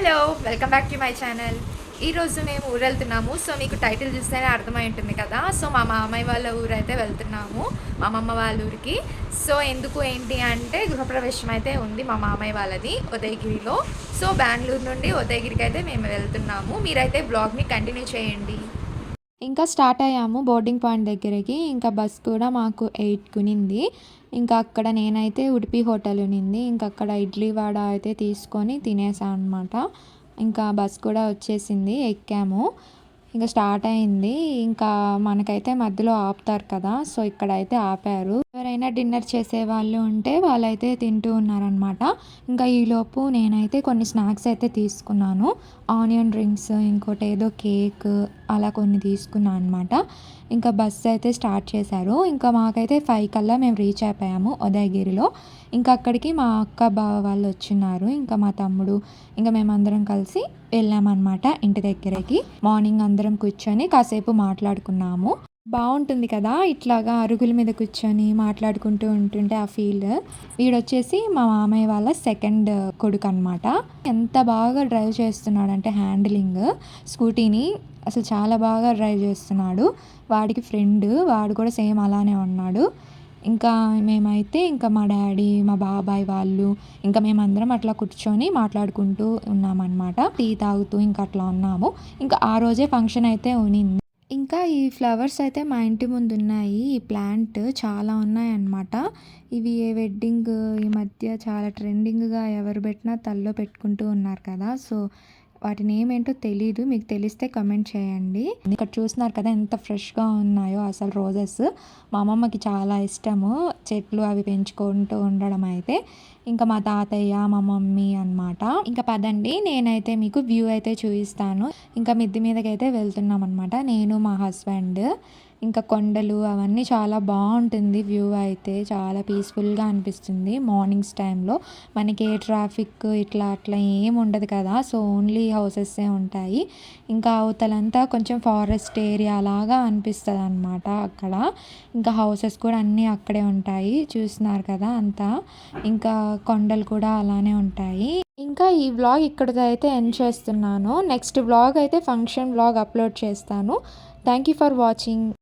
Hello welcome back to my channel. ఈరోజు మేము ఊరు వెళ్తున్నాము. సో మీకు టైటిల్ చూస్తేనే అర్థమై ఉంటుంది కదా. సో మా మామయ్య వాళ్ళ ఊరు అయితే వెళ్తున్నాము, మా అమ్మమ్మ వాళ్ళ ఊరికి. సో ఎందుకు ఏంటి అంటే గృహప్రవేశం అయితే ఉంది మా మామయ్య వాళ్ళది ఉదయగిరిలో. సో బెంగళూరు నుండి ఉదయగిరికి అయితే మేము వెళ్తున్నాము. మీరైతే బ్లాగ్ని కంటిన్యూ చేయండి. ఇంకా స్టార్ట్ అయ్యాము బోర్డింగ్ పాయింట్ దగ్గరికి. ఇంకా బస్ కూడా మాకు 8కి ఉన్నింది. ఇంకా అక్కడ నేనైతే ఉడిపి హోటల్ ఉన్నింది. ఇంకా అక్కడ ఇడ్లీ వడ అయితే తీసుకొని తినేసాను అనమాట. ఇంకా బస్ కూడా వచ్చేసింది, ఎక్కాము. ఇంకా స్టార్ట్ అయింది. ఇంకా మనకైతే మధ్యలో ఆపుతారు కదా, సో ఇక్కడైతే ఆపారు. ఎవరైనా డిన్నర్ చేసే వాళ్ళు ఉంటే వాళ్ళైతే తింటూ ఉన్నారనమాట. ఇంకా ఈలోపు నేనైతే కొన్ని స్నాక్స్ అయితే తీసుకున్నాను. ఆనియన్ రింగ్స్, ఇంకోటి ఏదో కేక్, అలా కొన్ని తీసుకున్నాను అనమాట. ఇంకా బస్సు అయితే స్టార్ట్ చేశారు. ఇంకా మాకైతే 5 కల్లా మేము రీచ్ అయిపోయాము ఉదయగిరిలో. ఇంకా అక్కడికి మా అక్క బావ వాళ్ళు వచ్చిన్నారు, ఇంకా మా తమ్ముడు, ఇంకా మేమందరం కలిసి వెళ్ళామన్నమాట ఇంటి దగ్గరికి. మార్నింగ్ అందరం కూర్చొని కాసేపు మాట్లాడుకున్నాము. బాగుంటుంది కదా ఇట్లాగా అరుగుల మీద కూర్చొని మాట్లాడుకుంటూ ఉంటుంటే ఆ ఫీల్. వీడొచ్చేసి మా మామయ్య వాళ్ళ సెకండ్ కొడుకు అనమాట. ఎంత బాగా డ్రైవ్ చేస్తున్నాడు అంటే హ్యాండిలింగ్ స్కూటీని అసలు చాలా బాగా డ్రైవ్ చేస్తున్నాడు. వాడికి ఫ్రెండ్, వాడు కూడా సేమ్ అలానే ఉన్నాడు. ఇంకా మేమైతే ఇంకా మా డాడీ, మా బాబాయ్ వాళ్ళు, ఇంకా మేమందరం అట్లా కూర్చొని మాట్లాడుకుంటూ ఉన్నామన్నమాట. టీ తాగుతూ ఇంకా అట్లా ఉన్నాము. ఇంకా ఆ రోజే ఫంక్షన్ అయితే ఉన్నింది. ఇంకా ఈ ఫ్లవర్స్ అయితే మా ఇంటి ముందు ఉన్నాయి. ఈ ప్లాంట్ చాలా ఉన్నాయన్నమాట. ఇవి వెడ్డింగ్ ఈ మధ్య చాలా ట్రెండింగ్గా ఎవరు పెట్టినా తల్లో పెట్టుకుంటూ ఉన్నారు కదా. సో వాటి నేమ్ ఏంటో తెలీదు, మీకు తెలిస్తే కమెంట్ చేయండి. ఇక్కడ చూస్తున్నారు కదా ఎంత ఫ్రెష్గా ఉన్నాయో అసలు రోజెస్. మా అమ్మమ్మకి చాలా ఇష్టము చెట్లు అవి పెంచుకుంటూ ఉండడం అయితే. ఇంకా మా తాతయ్య, మా మమ్మీ అనమాట. ఇంకా పదండి నేనైతే మీకు వ్యూ అయితే చూపిస్తాను. ఇంకా మిద్ది మీదకి అయితే వెళ్తున్నాం అనమాట, నేను మా హస్బెండ్. ఇంకా కొండలు అవన్నీ చాలా బాగుంటుంది వ్యూ అయితే, చాలా పీస్ఫుల్గా అనిపిస్తుంది మార్నింగ్స్ టైంలో. మనకి ఏ ట్రాఫిక్ ఇట్లా అట్లా ఏం ఉండదు కదా, సో ఓన్లీ హౌసెస్సే ఉంటాయి. ఇంకా అవతలంతా కొంచెం ఫారెస్ట్ ఏరియా లాగా అనిపిస్తుంది అనమాట అక్కడ. ఇంకా హౌసెస్ కూడా అన్నీ అక్కడే ఉంటాయి, చూస్తున్నారు కదా అంతా. ఇంకా కొండలు కూడా అలానే ఉంటాయి. ఇంకా ఈ వ్లాగ్ ఇక్కడితో అయితే ఎండ్ చేస్తున్నాను. నెక్స్ట్ వ్లాగ్ అయితే ఫంక్షన్ వ్లాగ్ అప్లోడ్ చేస్తాను. Thank you for watching.